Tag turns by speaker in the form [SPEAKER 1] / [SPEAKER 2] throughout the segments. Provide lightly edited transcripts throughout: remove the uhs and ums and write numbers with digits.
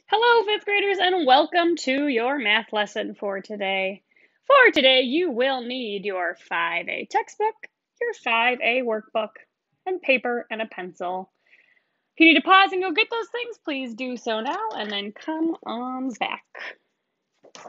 [SPEAKER 1] Hello, fifth graders, and welcome to your math lesson for today. For today, you will need your 5A textbook, your 5A workbook, and paper and a pencil. If you need to pause and go get those things, please do so now, and then come on back. All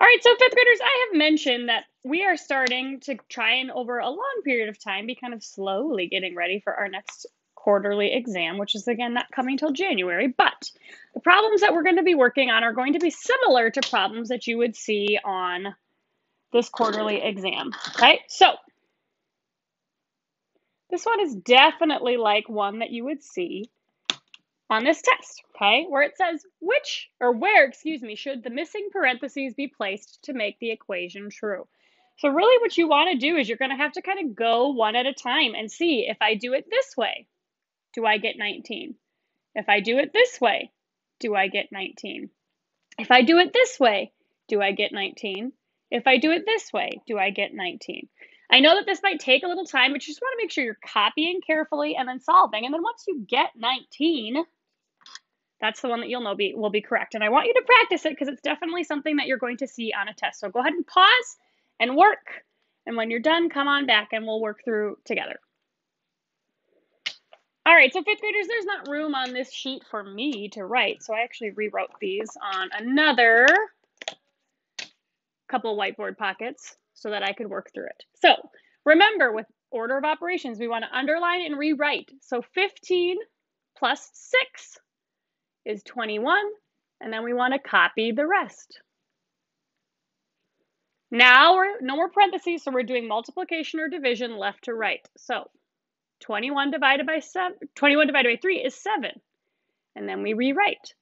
[SPEAKER 1] right, so fifth graders, I have mentioned that we are starting to try and over a long period of time be kind of slowly getting ready for our next quarterly exam, which is again not coming till January, but the problems that we're going to be working on are going to be similar to problems that you would see on this quarterly exam. Okay, so this one is definitely like one that you would see on this test, okay, where it says where should the missing parentheses be placed to make the equation true. So really what you want to do is you're going to have to kind of go one at a time and see, if I do it this way, do I get 19? If I do it this way, do I get 19? If I do it this way, do I get 19? If I do it this way, do I get 19? I know that this might take a little time, but you just want to make sure you're copying carefully and then solving. And then once you get 19, that's the one that you'll know will be correct. And I want you to practice it because it's definitely something that you're going to see on a test. So go ahead and pause and work. And when you're done, come on back and we'll work through together. All right, so fifth graders, there's not room on this sheet for me to write. So I actually rewrote these on another couple whiteboard pockets so that I could work through it. So remember, with order of operations, we want to underline and rewrite. So 15 plus 6 is 21, and then we want to copy the rest. Now, no more parentheses, so we're doing multiplication or division left to right. So 21 divided by 3 is 7, and then we rewrite.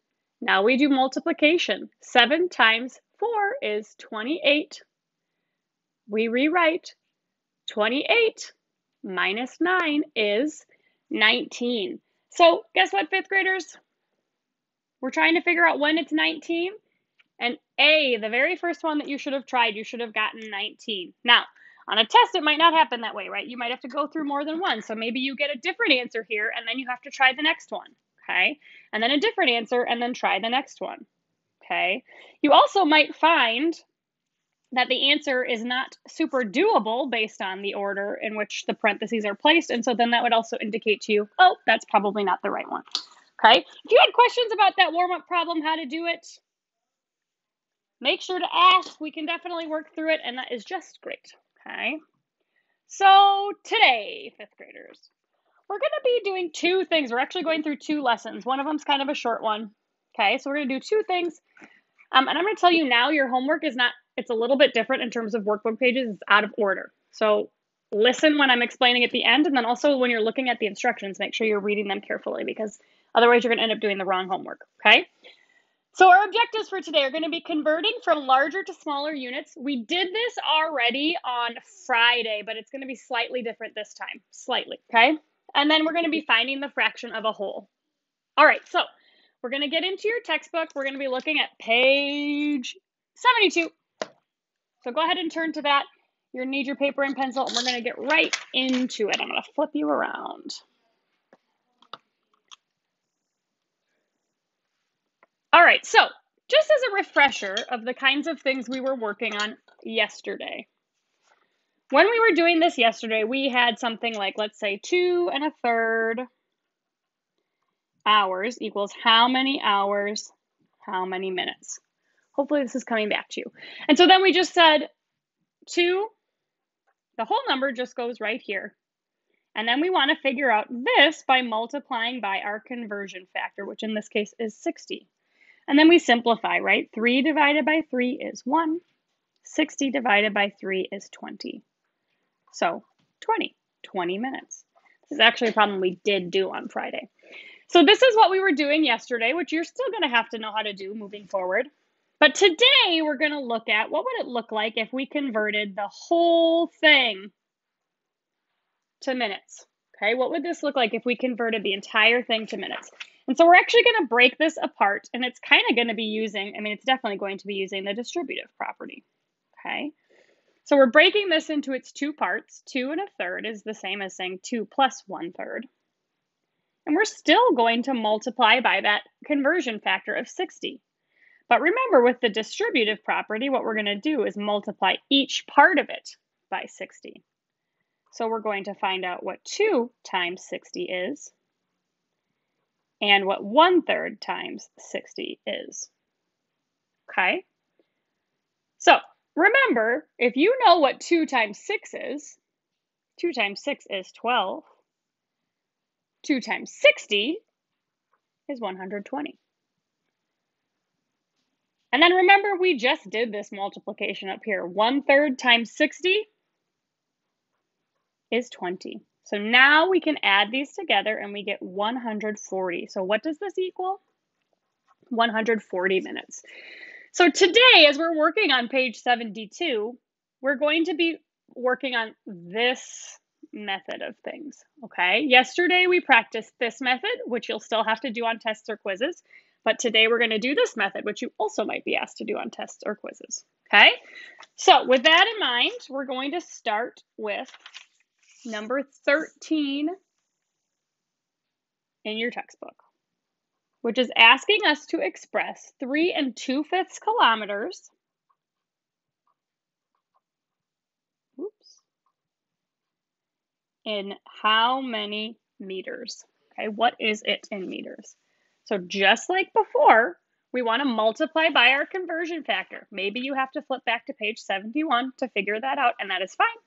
[SPEAKER 1] Now we do multiplication. 7 times 4 is 28. We rewrite. 28 minus 9 is 19. So guess what, fifth graders? We're trying to figure out when it's 19. And A, the very first one that you should have tried, you should have gotten 19. Now, on a test, it might not happen that way, right? You might have to go through more than one. So maybe you get a different answer here, and then you have to try the next one, okay? And then a different answer, and then try the next one, okay? You also might find that the answer is not super doable based on the order in which the parentheses are placed. And so then that would also indicate to you, oh, that's probably not the right one. Okay, if you had questions about that warm-up problem, how to do it, make sure to ask. We can definitely work through it, and that is just great. Okay, so today, fifth graders, we're going to be doing two things. We're actually going through two lessons. One of them's kind of a short one. Okay, so we're going to do two things. And I'm going to tell you now, your homework is not, it's a little bit different in terms of workbook pages. It's out of order. So listen when I'm explaining at the end, and then also when you're looking at the instructions, make sure you're reading them carefully, because otherwise you're going to end up doing the wrong homework, okay? So our objectives for today are going to be converting from larger to smaller units. We did this already on Friday, but it's going to be slightly different this time, slightly, okay? And then we're going to be finding the fraction of a whole. All right, so we're going to get into your textbook. We're going to be looking at page 72. So go ahead and turn to that. You're going to need your paper and pencil, and we're going to get right into it. I'm going to flip you around. All right, so just as a refresher of the kinds of things we were working on yesterday. When we were doing this yesterday, we had something like, let's say 2 1/3 hours equals how many hours, how many minutes. Hopefully this is coming back to you. And so then we just said 2, the whole number just goes right here. And then we want to figure out this by multiplying by our conversion factor, which in this case is 60. And then we simplify, right? 3 divided by 3 is 1. 60 divided by 3 is 20. So 20 minutes. This is actually a problem we did do on Friday. So this is what we were doing yesterday, which you're still going to have to know how to do moving forward. But today we're going to look at what would it look like if we converted the whole thing to minutes. Okay, what would this look like if we converted the entire thing to minutes? And so we're actually going to break this apart, and it's kind of going to be using, it's definitely going to be using the distributive property. Okay, so we're breaking this into its two parts. 2 1/3 is the same as saying 2 plus 1/3. And we're still going to multiply by that conversion factor of 60. But remember, with the distributive property, what we're going to do is multiply each part of it by 60. So we're going to find out what 2 times 60 is and what 1/3 times 60 is. Okay? So remember, if you know what 2 times 6 is, 2 times 6 is 12. 2 times 60 is 120. And then remember, we just did this multiplication up here. 1/3 times 60 is 20. So now we can add these together and we get 140. So what does this equal? 140 minutes. So today, as we're working on page 72, we're going to be working on this method of things, okay? Yesterday, we practiced this method, which you'll still have to do on tests or quizzes. But today, we're going to do this method, which you also might be asked to do on tests or quizzes, okay? So with that in mind, we're going to start with number 13 in your textbook, which is asking us to express 3 2/5 kilometers in how many meters? Okay, what is it in meters? So just like before, we want to multiply by our conversion factor. Maybe you have to flip back to page 71 to figure that out, and that is fine.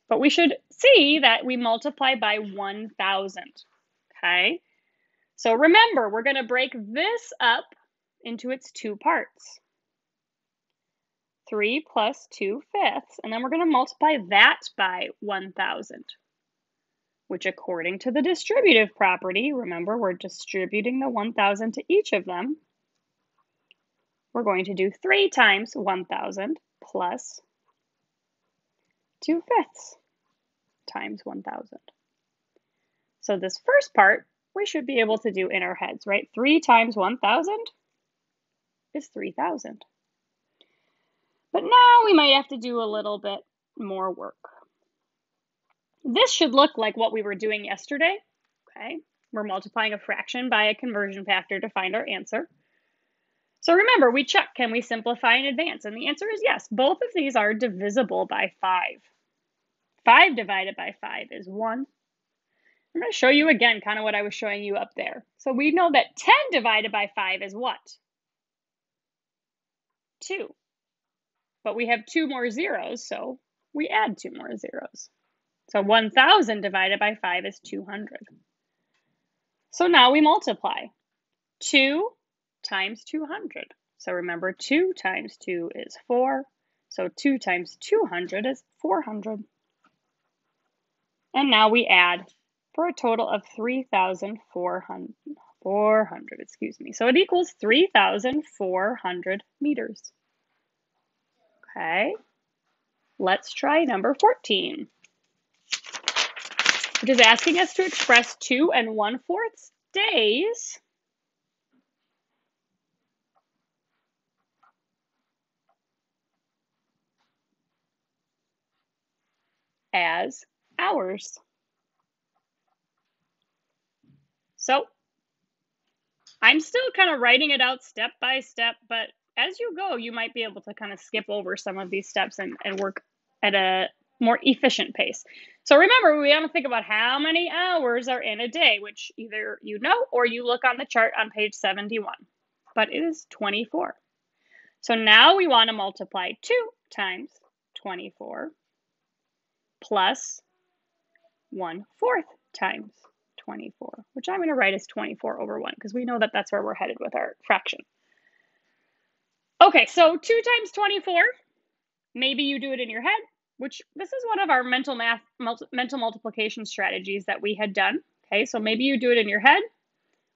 [SPEAKER 1] But we should see that we multiply by 1,000, okay? So remember, we're going to break this up into its two parts. 3 plus 2/5, and then we're going to multiply that by 1,000, which according to the distributive property, remember we're distributing the 1,000 to each of them, we're going to do 3 times 1,000 plus 2/5 times 1,000. So this first part, we should be able to do in our heads, right? 3 times 1,000 is 3,000. But now we might have to do a little bit more work. This should look like what we were doing yesterday, okay? We're multiplying a fraction by a conversion factor to find our answer. So remember, we check, can we simplify in advance? And the answer is yes. Both of these are divisible by 5. 5 divided by 5 is 1. I'm going to show you again kind of what I was showing you up there. So we know that 10 divided by 5 is what? 2. But we have 2 more zeros, so we add 2 more zeros. So 1,000 divided by 5 is 200. So now we multiply. 2 times 200. So remember, 2 times 2 is 4. So 2 times 200 is 400. And now we add for a total of 3,400, excuse me. So it equals 3,400 meters. Okay, let's try number 14, which is asking us to express 2 1/4 days as hours. So I'm still kind of writing it out step by step, but as you go, you might be able to kind of skip over some of these steps and work at a more efficient pace. So remember, we want to think about how many hours are in a day, which either you know or you look on the chart on page 71, but it is 24. So now we want to multiply 2 times 24 plus 1/4 times 24, which I'm going to write as 24 over 1 because we know that that's where we're headed with our fraction. Okay, so 2 times 24, maybe you do it in your head, which this is one of our mental multiplication strategies that we had done. Okay, so maybe you do it in your head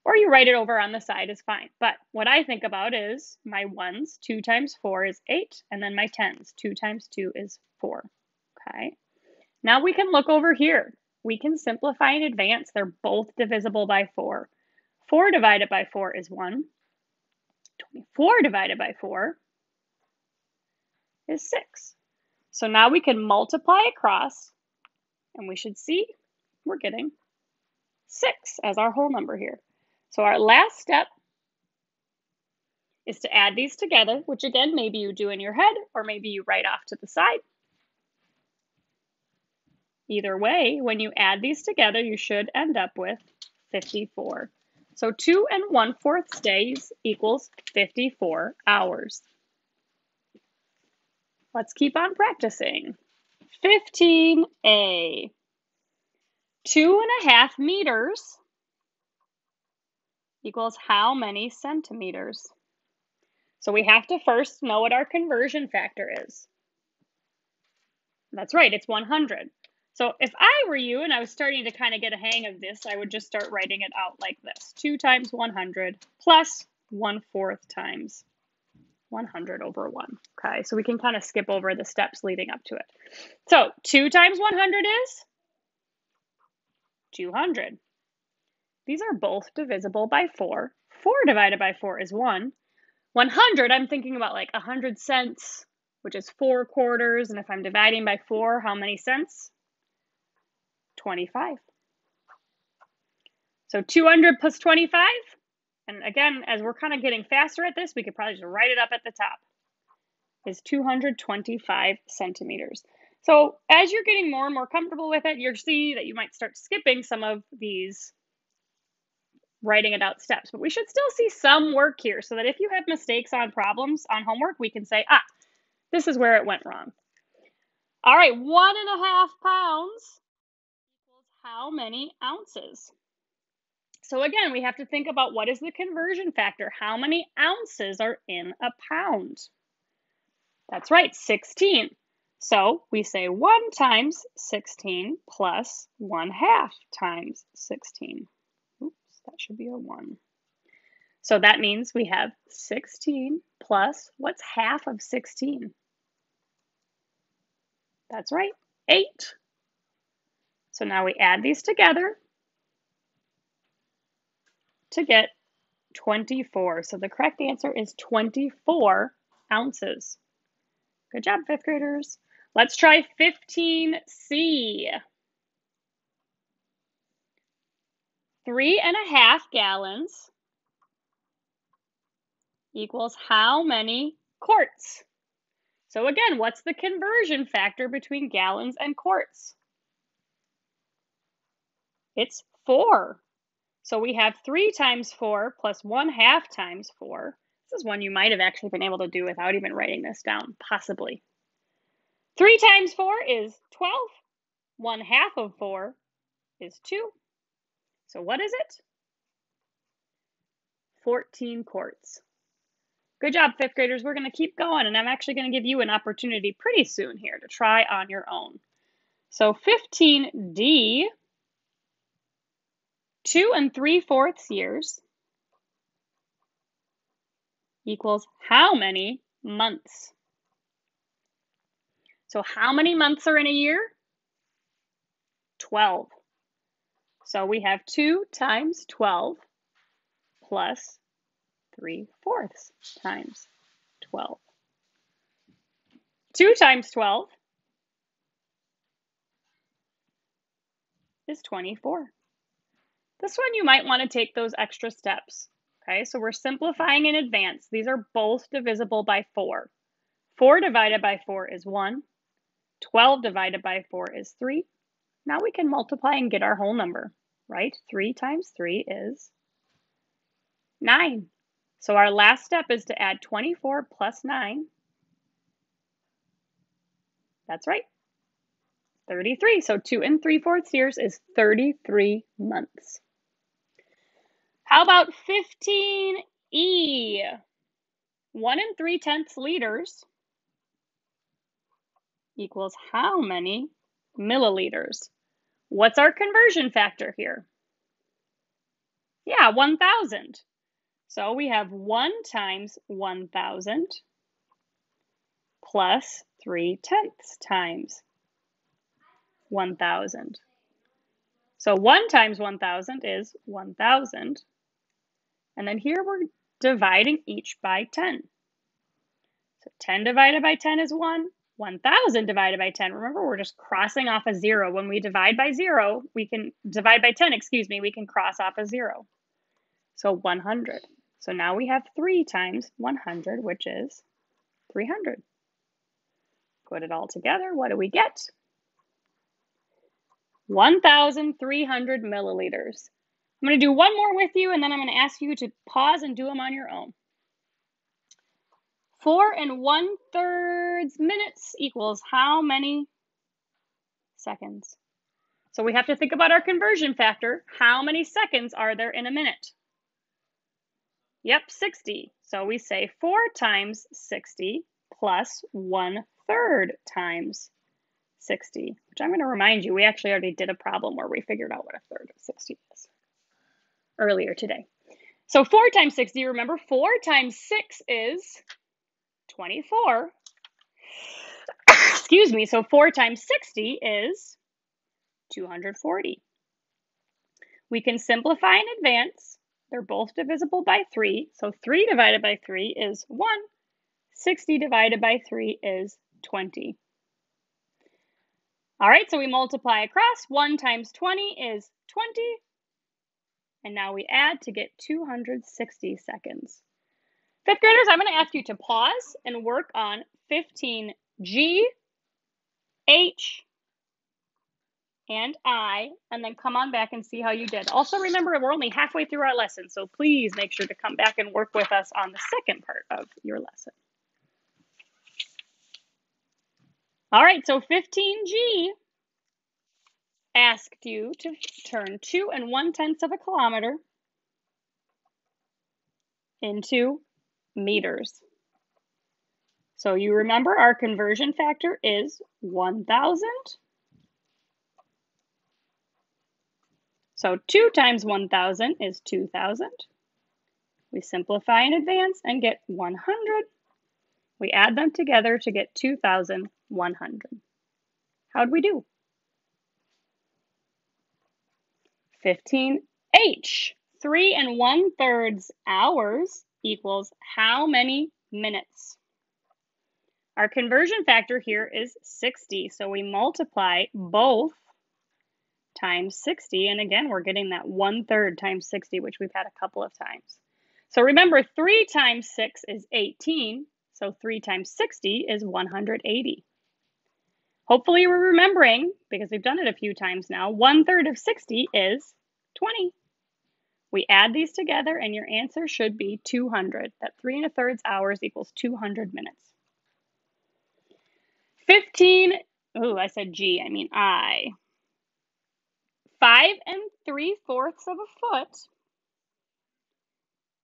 [SPEAKER 1] or you write it over on the side is fine. But what I think about is my 1s, 2 times 4 is 8, and then my 10s, 2 times 2 is 4. Okay, now we can look over here. We can simplify in advance. They're both divisible by 4. 4 divided by 4 is 1. 24 divided by 4 is 6. So now we can multiply across, and we should see we're getting 6 as our whole number here. So our last step is to add these together, which again, maybe you do in your head or maybe you write off to the side. Either way, when you add these together, you should end up with 54. So 2 1/4 days equals 54 hours. Let's keep on practicing. 15a. 2.5 meters equals how many centimeters? So we have to first know what our conversion factor is. That's right, it's 100. So if I were you and I was starting to kind of get a hang of this, I would just start writing it out like this. 2 times 100 plus 1/4 times 100 over 1. Okay, so we can kind of skip over the steps leading up to it. So 2 times 100 is 200. These are both divisible by 4. 4 divided by 4 is 1. 100, I'm thinking about like 100 cents, which is 4 quarters. And if I'm dividing by 4, how many cents? 25. So 200 plus 25. And again, as we're kind of getting faster at this, we could probably just write it up at the top, is 225 centimeters. So as you're getting more and more comfortable with it, you'll see that you might start skipping some of these writing it out steps, but we should still see some work here so that if you have mistakes on problems on homework, we can say, this is where it went wrong. All right, 1.5 pounds equals how many ounces? So again, we have to think about what is the conversion factor? How many ounces are in a pound? That's right, 16. So we say 1 times 16 plus 1/2 times 16. Oops, that should be a 1. So that means we have 16 plus, what's half of 16? That's right, 8. So now we add these together to get 24. So the correct answer is 24 ounces. Good job, 5th graders. Let's try 15C. 3.5 gallons equals how many quarts? So again, what's the conversion factor between gallons and quarts? It's 4. So we have 3 times 4 plus 1/2 times 4. This is one you might have actually been able to do without even writing this down, possibly. 3 times 4 is 12. 1/2 of 4 is 2. So what is it? 14 quarts. Good job, 5th graders. We're going to keep going, and I'm actually going to give you an opportunity pretty soon here to try on your own. So 15D, 2 3/4 years equals how many months? So how many months are in a year? 12. So we have 2 times 12 plus 3/4 times 12. 2 times 12 is 24. This one you might want to take those extra steps. Okay, so we're simplifying in advance. These are both divisible by 4. 4 divided by 4 is 1. 12 divided by 4 is 3. Now we can multiply and get our whole number, right? 3 times 3 is 9. So our last step is to add 24 plus 9. That's right, 33. So 2 3/4 years is 33 months. How about 15E? 1 3/10 liters equals how many milliliters? What's our conversion factor here? Yeah, 1,000. So we have 1 times 1,000 plus 3/10 times 1,000. So 1 times 1,000 is 1,000. And then here we're dividing each by 10. So 10 divided by 10 is 1. 1,000 divided by 10. Remember, we're just crossing off a 0. When we divide by 0, we can divide by 10, excuse me, we can cross off a 0. So 100. So now we have 3 times 100, which is 300. Put it all together. What do we get? 1,300 milliliters. I'm going to do one more with you, and then I'm going to ask you to pause and do them on your own. 4 1/3 minutes equals how many seconds? So we have to think about our conversion factor. How many seconds are there in a minute? Yep, 60. So we say 4 times 60 plus 1/3 times 60, which I'm going to remind you, we actually already did a problem where we figured out what a third of 60 is earlier today. So 4 times 60, remember 4 times 6 is 24. Excuse me, so 4 times 60 is 240. We can simplify in advance. They're both divisible by 3. So 3 divided by 3 is 1. 60 divided by 3 is 20. All right, so we multiply across. 1 times 20 is 20. And now we add to get 260 seconds. Fifth graders, I'm going to ask you to pause and work on 15G, H, and I, and then come on back and see how you did. Also remember, we're only halfway through our lesson, so please make sure to come back and work with us on the second part of your lesson. All right, so 15G asked you to turn 2 1/10 of a kilometer into meters. So you remember our conversion factor is 1,000. So 2 times 1,000 is 2,000. We simplify in advance and get 100. We add them together to get 2,100. How'd we do? 15H, 3 1/3 hours equals how many minutes? Our conversion factor here is 60, so we multiply both times 60, and again, we're getting that 1/3 times 60, which we've had a couple of times. So remember, 3 times 6 is 18, so 3 times 60 is 180. Hopefully you're remembering, because we've done it a few times now, 1/3 of 60 is 20. We add these together, and your answer should be 200. That 3 1/3 hours equals 200 minutes. 15, I said G, I mean I. 5 3/4 of a foot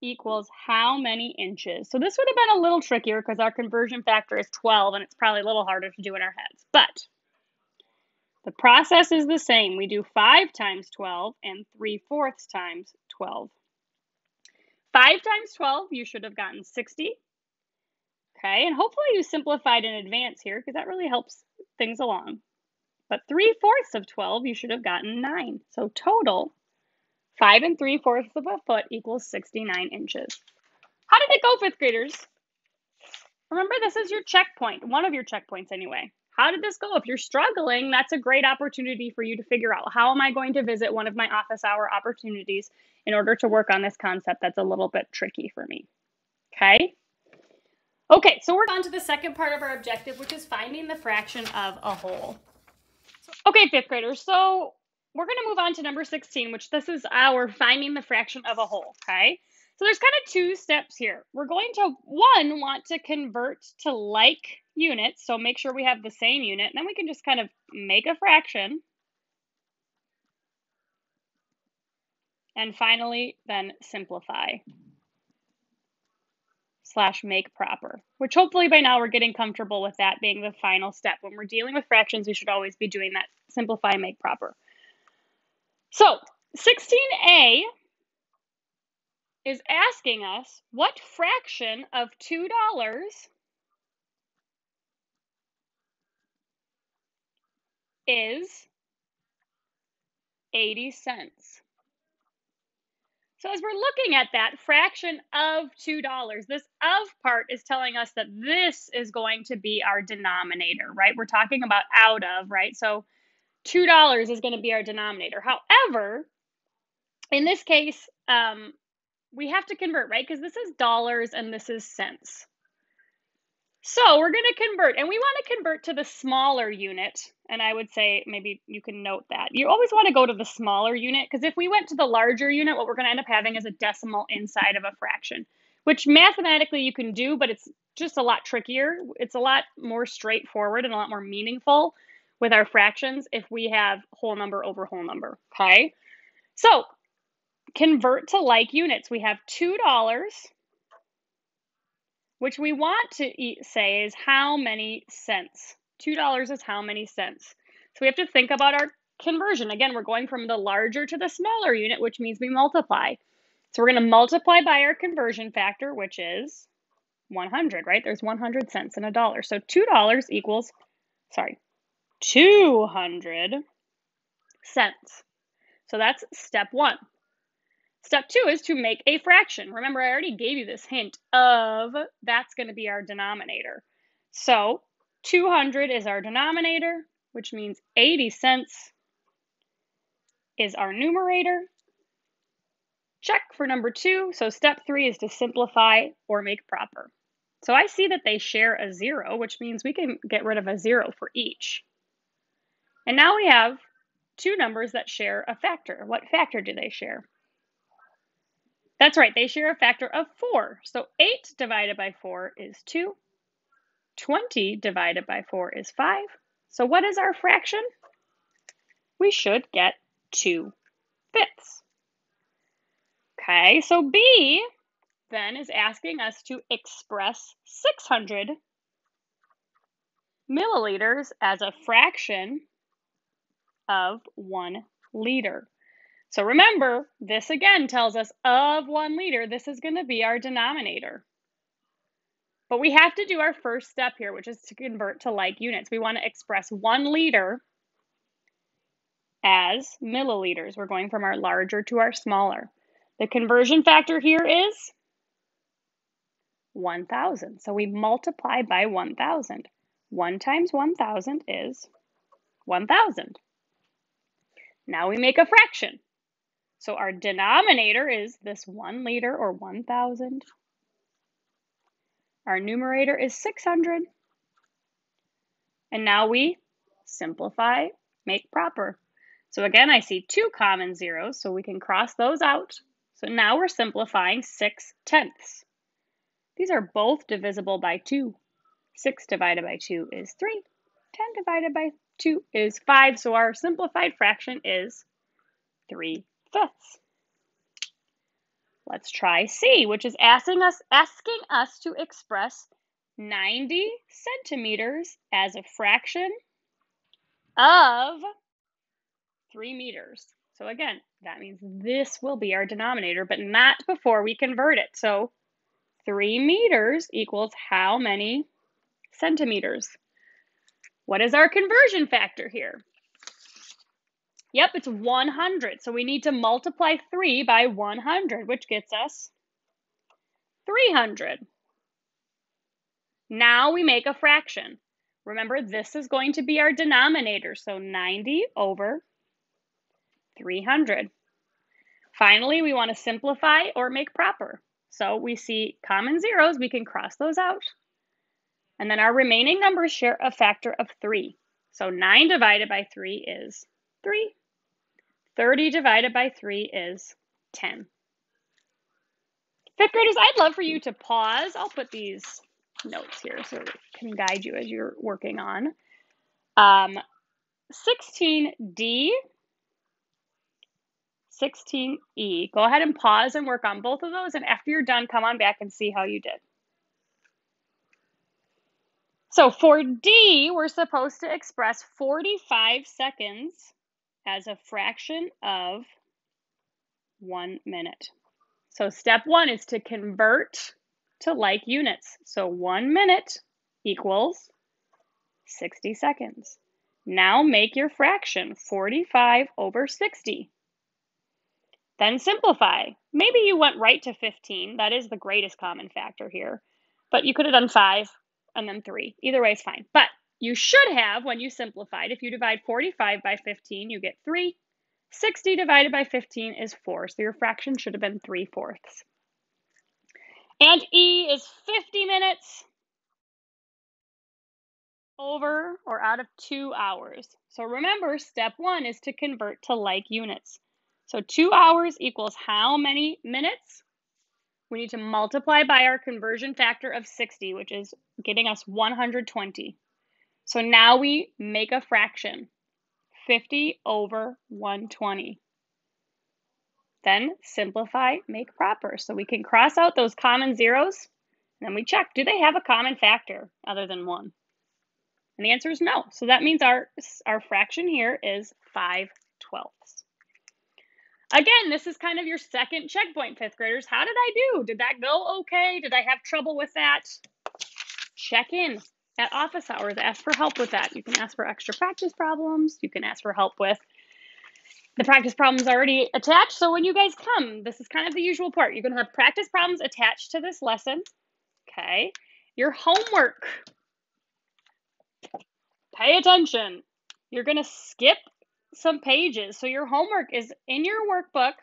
[SPEAKER 1] equals how many inches? So this would have been a little trickier because our conversion factor is 12, and it's probably a little harder to do in our heads. But the process is the same. We do 5 times 12 and 3/4 times 12. 5 times 12, you should have gotten 60. Okay, and hopefully you simplified in advance here because that really helps things along. But 3/4 of 12, you should have gotten 9. So total, 5 3/4 of a foot equals 69 inches. How did it go, fifth graders? Remember, this is your checkpoint, one of your checkpoints anyway. How did this go? If you're struggling, that's a great opportunity for you to figure out, how am I going to visit one of my office hour opportunities in order to work on this concept that's a little bit tricky for me? Okay? Okay, so we're on to the second part of our objective, which is finding the fraction of a whole. Okay, fifth graders, so we're going to move on to number 16, which this is our finding the fraction of a whole, okay? So there's kind of 2 steps here. We're going to, want to convert to like units, so make sure we have the same unit, and then we can just kind of make a fraction. And finally, then simplify / make proper, which hopefully by now we're getting comfortable with that being the final step. When we're dealing with fractions, we should always be doing that simplify, make proper. So 16A is asking us what fraction of $2 is 80 cents. So as we're looking at that fraction of $2, this of part is telling us that this is going to be our denominator, right? We're talking about out of, right? So $2 is going to be our denominator. However, in this case, we have to convert, right? Because this is dollars and this is cents. So we're going to convert, and we want to convert to the smaller unit. And I would say maybe you can note that. You always want to go to the smaller unit, because if we went to the larger unit, what we're going to end up having is a decimal inside of a fraction, which mathematically you can do, but it's just a lot trickier. It's a lot more straightforward and a lot more meaningful with our fractions if we have whole number over whole number, okay? So convert to like units. We have $2, which we want to say is how many cents. $2 is how many cents. So we have to think about our conversion. Again, we're going from the larger to the smaller unit, which means we multiply. So we're going to multiply by our conversion factor, which is 100, right? There's 100 cents in a dollar. So $2 equals, 200 cents. So that's step one. Step two is to make a fraction. Remember, I already gave you this hint of that's going to be our denominator. So 200 is our denominator, which means 80 cents is our numerator. Check for number two. So step three is to simplify or make proper. So I see that they share a 0, which means we can get rid of a 0 for each. And now we have two numbers that share a factor. What factor do they share? That's right, they share a factor of 4. So 8 divided by 4 is 2. 20 divided by 4 is 5. So what is our fraction? We should get 2/5. Okay, so B then is asking us to express 600 milliliters as a fraction of 1 liter. So remember, this again tells us of 1 liter, this is going to be our denominator. But we have to do our first step here, which is to convert to like units. We want to express 1 liter as milliliters. We're going from our larger to our smaller. The conversion factor here is 1,000. So we multiply by 1,000. 1 times 1,000 is 1,000. Now we make a fraction. So our denominator is this 1 liter or 1,000. Our numerator is 600. And now we simplify, make proper. So again, I see 2 common zeros, so we can cross those out. So now we're simplifying 6/10. These are both divisible by 2. 6 divided by 2 is 3. 10 divided by 2 is 5. So our simplified fraction is 3/5. Let's try C, which is asking us to express 90 centimeters as a fraction of 3 meters. So again, that means this will be our denominator, but not before we convert it. So 3 meters equals how many centimeters? What is our conversion factor here? Yep, it's 100. So we need to multiply 3 by 100, which gets us 300. Now we make a fraction. Remember, this is going to be our denominator, so 90 over 300. Finally, we want to simplify or make proper. So we see common zeros, we can cross those out. And then our remaining numbers share a factor of 3. So 9 divided by 3 is 3. 30 divided by 3 is 10. Fifth graders, I'd love for you to pause. I'll put these notes here so it can guide you as you're working on. 16D, 16E. Go ahead and pause and work on both of those, and after you're done, come on back and see how you did. So for D, we're supposed to express 45 seconds as a fraction of 1 minute. So step one is to convert to like units. So 1 minute equals 60 seconds. Now make your fraction, 45 over 60. Then simplify. Maybe you went right to 15. That is the greatest common factor here. But you could have done 5 and then 3. Either way is fine. But you should have, when you simplified, if you divide 45 by 15, you get 3. 60 divided by 15 is 4. So your fraction should have been 3/4. And E is 50 minutes over or out of 2 hours. So remember, step 1 is to convert to like units. So 2 hours equals how many minutes? We need to multiply by our conversion factor of 60, which is getting us 120. So now we make a fraction, 50 over 120. Then simplify, make proper. So we can cross out those common zeros, and then we check, do they have a common factor other than 1? And the answer is no. So that means our fraction here is 5/12. Again, this is kind of your second checkpoint, 5th graders. How did I do? Did that go okay? Did I have trouble with that? Check in at office hours. Ask for help with that. You can ask for extra practice problems. You can ask for help with the practice problems already attached. So when you guys come, this is kind of the usual part. You're going to have practice problems attached to this lesson. Okay. Your homework. Pay attention. You're going to skip some pages. So your homework is in your workbook,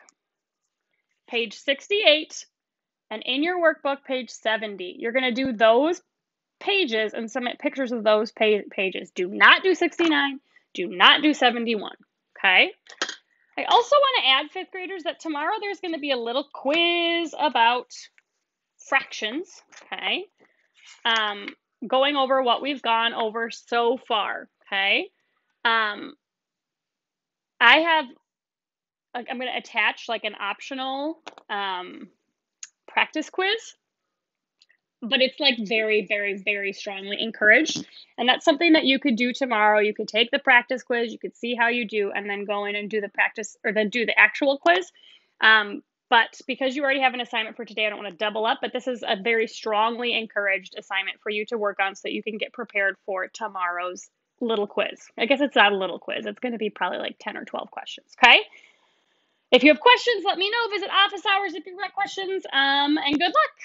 [SPEAKER 1] page 68, and in your workbook, page 70. You're going to do those pages and submit pictures of those pages. Do not do 69. Do not do 71. Okay? I also want to add, 5th graders, that tomorrow there's going to be a little quiz about fractions. Okay? Going over what we've gone over so far. Okay? I'm going to attach like an optional practice quiz, but it's like very, very, very strongly encouraged. And that's something that you could do tomorrow. You could take the practice quiz, you could see how you do, and then go in and do the practice, or then do the actual quiz. But because you already have an assignment for today, I don't want to double up, but this is a very strongly encouraged assignment for you to work on so that you can get prepared for tomorrow's little quiz. I guess it's not a little quiz. It's going to be probably like 10 or 12 questions, okay? If you have questions, let me know. Visit office hours if you've got questions, and good luck.